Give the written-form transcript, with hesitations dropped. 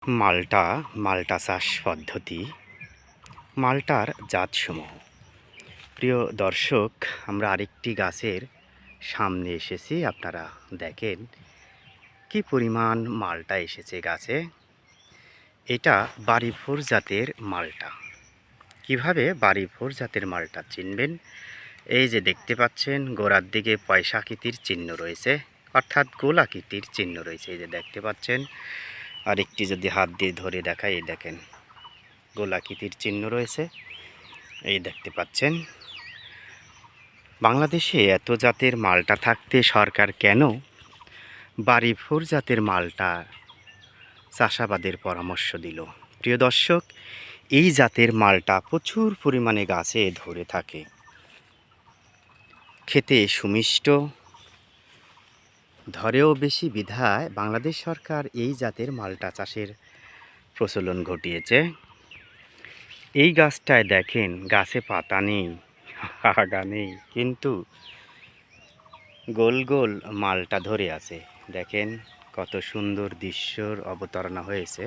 মাল্টা চাষ পদ্ধতি, মাল্টার জাতসমূহ। প্রিয় দর্শক, আমরা আরেকটি গাছের সামনে এসেছি। আপনারা দেখেন কি পরিমাণ মাল্টা এসেছে গাছে। এটা বাড়িভোর জাতের মাল্টা। কিভাবে বাড়িভোর জাতের মাল্টা চিনবেন? এই যে দেখতে পাচ্ছেন গোড়ার দিকে পয়সাকৃতির চিহ্ন রয়েছে, অর্থাৎ গোলাকৃতির চিহ্ন রয়েছে। এই যে দেখতে পাচ্ছেন, আর একটি যদি হাত দিয়ে ধরে দেখাই, এই দেখেন গোলাকৃতির চিহ্ন রয়েছে। এই দেখতে পাচ্ছেন। বাংলাদেশে এত জাতের মালটা থাকতে সরকার কেন বাড়িভোর জাতের মালটা চাষাবাদের পরামর্শ দিল? প্রিয় দর্শক, এই জাতের মালটা প্রচুর পরিমাণে গাছে ধরে থাকে, খেতে সুমিষ্ট, ধরেও বেশি বিধায় বাংলাদেশ সরকার এই জাতের মালটা চাষের প্রচলন ঘটিয়েছে। এই গাছটায় দেখেন গাছে পাতা নেই, আগা নেই, কিন্তু গোল গোল মালটা ধরে আছে। দেখেন কত সুন্দর দৃশ্যর অবতারণা হয়েছে।